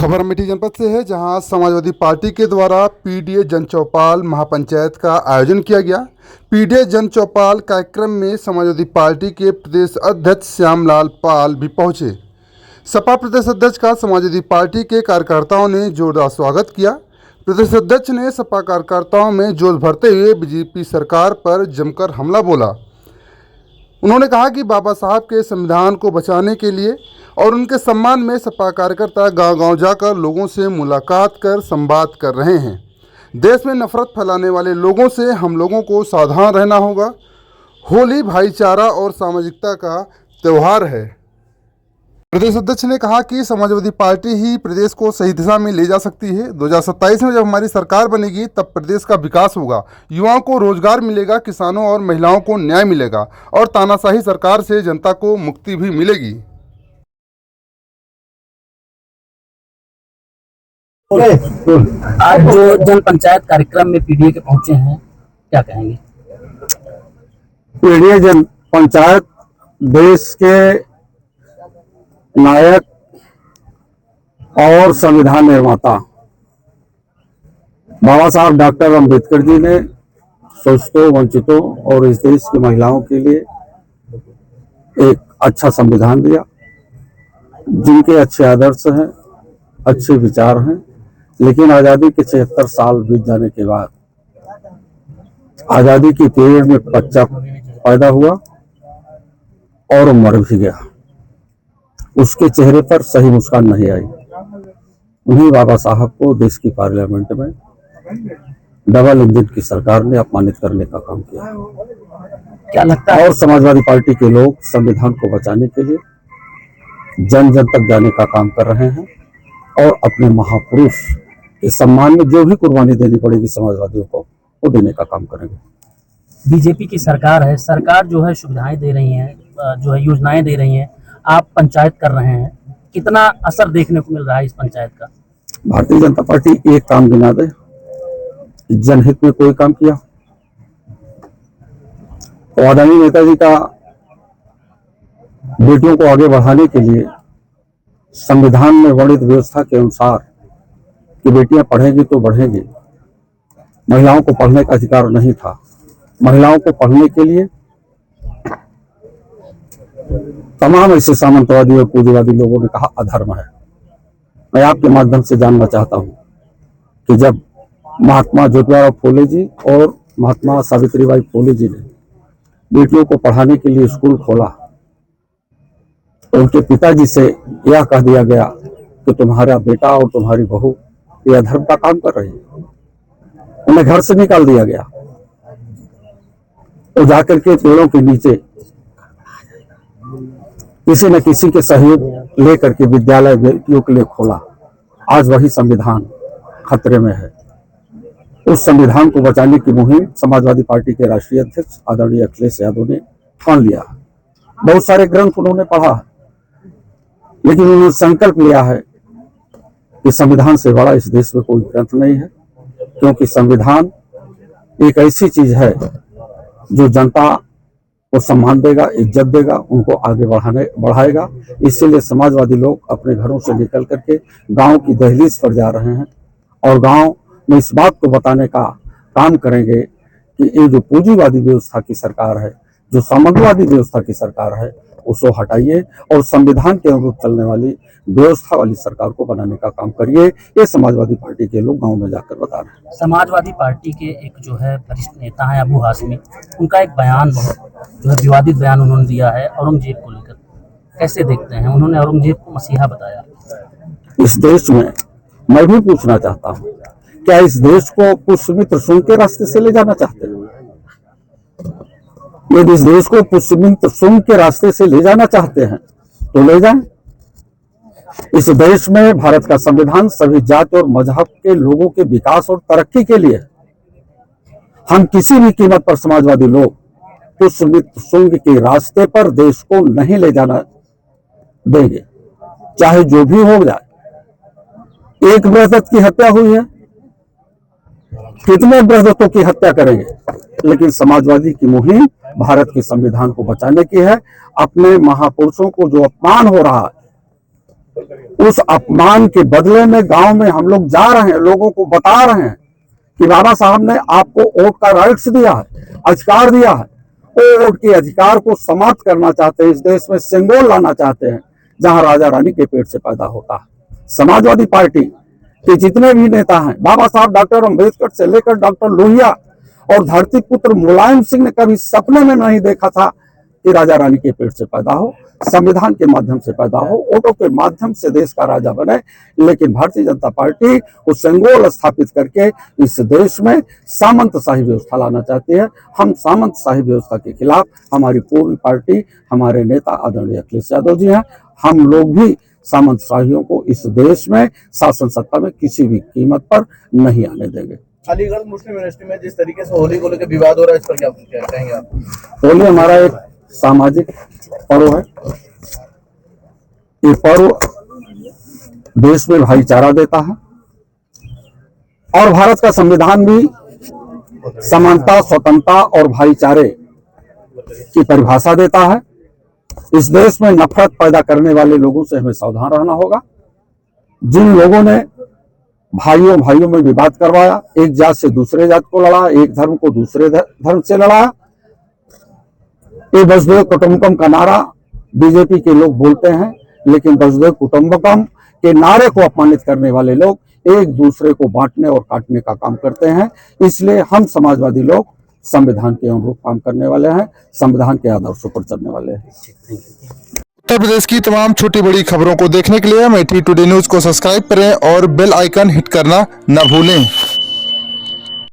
खबर अमेठी जनपद से है, जहां समाजवादी पार्टी के द्वारा पीडीए जन चौपाल महापंचायत का आयोजन किया गया। पीडीए जन चौपाल कार्यक्रम में समाजवादी पार्टी के प्रदेश अध्यक्ष श्यामलाल पाल भी पहुंचे। सपा प्रदेश अध्यक्ष का समाजवादी पार्टी के कार्यकर्ताओं ने जोरदार स्वागत किया। प्रदेश अध्यक्ष ने सपा कार्यकर्ताओं में जोश भरते हुए बीजेपी सरकार पर जमकर हमला बोला। उन्होंने कहा कि बाबा साहब के संविधान को बचाने के लिए और उनके सम्मान में सपा कार्यकर्ता गांव-गांव जाकर लोगों से मुलाकात कर संवाद कर रहे हैं। देश में नफरत फैलाने वाले लोगों से हम लोगों को सावधान रहना होगा। होली भाईचारा और सामाजिकता का त्यौहार है। प्रदेश अध्यक्ष ने कहा कि समाजवादी पार्टी ही प्रदेश को सही दिशा में ले जा सकती है। 2027 में जब हमारी सरकार बनेगी तब प्रदेश का विकास होगा, युवाओं को रोजगार मिलेगा, किसानों और महिलाओं को न्याय मिलेगा और तानाशाही सरकार से जनता को मुक्ति भी मिलेगी। आज जो जन पंचायत कार्यक्रम में पीडीए के पहुंचे हैं, क्या कहेंगे? पीडीए जन पंचायत देश के नायक और संविधान निर्माता बाबा साहब डॉक्टर अम्बेडकर जी ने शोषितों, वंचितों और इस देश की महिलाओं के लिए एक अच्छा संविधान दिया, जिनके अच्छे आदर्श हैं, अच्छे विचार हैं। लेकिन आज़ादी के 76 साल बीत जाने के बाद आज़ादी की पीरियड में बच्चा पैदा हुआ और मर भी गया। उसके चेहरे पर सही मुस्कान नहीं आई। उन्हीं बाबा साहब को देश की पार्लियामेंट में डबल इंजन की सरकार ने अपमानित करने का काम किया। क्या लगता है? और समाजवादी पार्टी के लोग संविधान को बचाने के लिए जन जन तक जाने का काम कर रहे हैं और अपने महापुरुष के सम्मान में जो भी कुर्बानी देनी पड़ेगी समाजवादियों को, वो देने का काम करेंगे। बीजेपी की सरकार है, सरकार जो है सुविधाएं दे रही है, जो है योजनाएं दे रही है, आप पंचायत कर रहे हैं, कितना असर देखने को मिल रहा है इस पंचायत का? भारतीय जनता पार्टी एक काम गिना दे, जनहित में कोई काम किया? तो आदरणीय नेताजी का बेटियों को आगे बढ़ाने के लिए संविधान में वर्णित व्यवस्था के अनुसार कि बेटियां पढ़ेंगी तो बढ़ेंगी, महिलाओं को पढ़ने का अधिकार नहीं था। महिलाओं को पढ़ने के लिए तमाम ऐसे सामंतवादी और पूंजीवादी लोगों ने कहा अधर्म है। मैं आपके माध्यम से जानना चाहता हूं कि जब महात्मा ज्योतिराव फूले जी और महात्मा सावित्रीबाई फूले जी ने बेटियों को पढ़ाने के लिए स्कूल खोला, तो उनके पिताजी से यह कह दिया गया कि तुम्हारा बेटा और तुम्हारी बहू ये अधर्म का काम कर रही है। उन्हें घर से निकाल दिया गया। तो जाकर के पेड़ों के नीचे किसी न किसी के सहयोग लेकर के विद्यालय बेटियों के लिए खोला। आज वही संविधान खतरे में है। उस संविधान को बचाने की मुहिम समाजवादी पार्टी के राष्ट्रीय अध्यक्ष आदरणीय अखिलेश यादव ने ठान लिया। बहुत सारे ग्रंथ उन्होंने पढ़ा, लेकिन उन्होंने संकल्प लिया है कि संविधान से बड़ा इस देश में कोई ग्रंथ नहीं है, क्योंकि संविधान एक ऐसी चीज है जो जनता को सम्मान देगा, इज्जत देगा, उनको आगे बढ़ाएगा। इसीलिए समाजवादी लोग अपने घरों से निकल करके गांव की दहलीज पर जा रहे हैं और गांव में इस बात को बताने का काम करेंगे कि ये जो पूंजीवादी व्यवस्था की सरकार है, जो सामंतवादी व्यवस्था की सरकार है, उसको हटाइए और संविधान के अनुरूप चलने वाली व्यवस्था वाली सरकार को बनाने का काम करिए। ये समाजवादी पार्टी के लोग गांव में जाकर बता रहे हैं। समाजवादी पार्टी के एक जो है वरिष्ठ नेता है अबू हाशमी, उनका एक बयान बहुत जो है विवादित बयान उन्होंने दिया है औरंगजेब को लेकर। कैसे देखते हैं? उन्होंने औरंगजेब को मसीहा बताया। इस देश में मैं भी पूछना चाहता हूँ, क्या इस देश को पुष्यमित्र शुंग के रास्ते से ले जाना चाहते हैं? यदि इस देश को पुष्यमित्र शुंग के रास्ते से ले जाना चाहते हैं तो ले जाएं। इस देश में भारत का संविधान सभी जाति और मजहब के लोगों के विकास और तरक्की के लिए। हम किसी भी कीमत पर समाजवादी लोग पुष्यमित्र शुंग के रास्ते पर देश को नहीं ले जाना देंगे, चाहे जो भी हो जाए। एक बृहदत्त की हत्या हुई है, कितने बृहदत्तों की हत्या करेंगे? लेकिन समाजवादी की मुहिम भारत के संविधान को बचाने की है। अपने महापुरुषों को जो अपमान हो रहा है, उस अपमान के बदले में गांव में हम लोग जा रहे हैं, लोगों को बता रहे हैं कि बाबा साहब ने आपको वोट का राइट्स दिया है, अधिकार दिया है। वो वोट के अधिकार को समाप्त करना चाहते हैं, इस देश में सिंगोल लाना चाहते हैं जहां राजा रानी के पेट से पैदा होता है। समाजवादी पार्टी के जितने भी नेता हैं, बाबा साहब डॉक्टर अम्बेडकर से लेकर डॉक्टर लोहिया और धरती पुत्र मुलायम सिंह ने कभी सपने में नहीं देखा था कि राजा रानी के पेट से पैदा हो, संविधान के माध्यम से पैदा हो, वोटों के माध्यम से देश का राजा बने। लेकिन भारतीय जनता पार्टी उस संगोल स्थापित करके इस देश में सामंतशाही व्यवस्था लाना चाहती है। हम सामंतशाही व्यवस्था के खिलाफ, हमारी पूर्ण पार्टी, हमारे नेता आदरणीय अखिलेश यादव जी हैं। हम लोग भी सामंतशाहियों को इस देश में शासन सत्ता में किसी भी कीमत पर नहीं आने देंगे। अलीगढ़ मुस्लिम यूनिवर्सिटी में जिस तरीके से होली को लेकर विवाद हो रहा है, इस पर क्या कहेंगे आप? होली हमारा एक सामाजिक पर्व है। ये पर्व देश में भाईचारा देता है और भारत का संविधान भी समानता, स्वतंत्रता और भाईचारे की परिभाषा देता है। इस देश में नफरत पैदा करने वाले लोगों से हमें सावधान रहना होगा। जिन लोगों ने भाइयों में विवाद करवाया, एक जात से दूसरे जात को लड़ा, एक धर्म को दूसरे धर्म से लड़ाया, ये वसुधैव कुटुंबकम का नारा बीजेपी के लोग बोलते हैं, लेकिन वसुधैव कुटुंबकम के नारे को अपमानित करने वाले लोग एक दूसरे को बांटने और काटने का काम करते हैं। इसलिए हम समाजवादी लोग संविधान के अनुरूप काम करने वाले हैं, संविधान के आदर्शों पर चलने वाले हैं। उत्तर प्रदेश की तमाम छोटी बड़ी खबरों को देखने के लिए अमेठी टुडे न्यूज को सब्सक्राइब करें और बेल आइकन हिट करना न भूलें।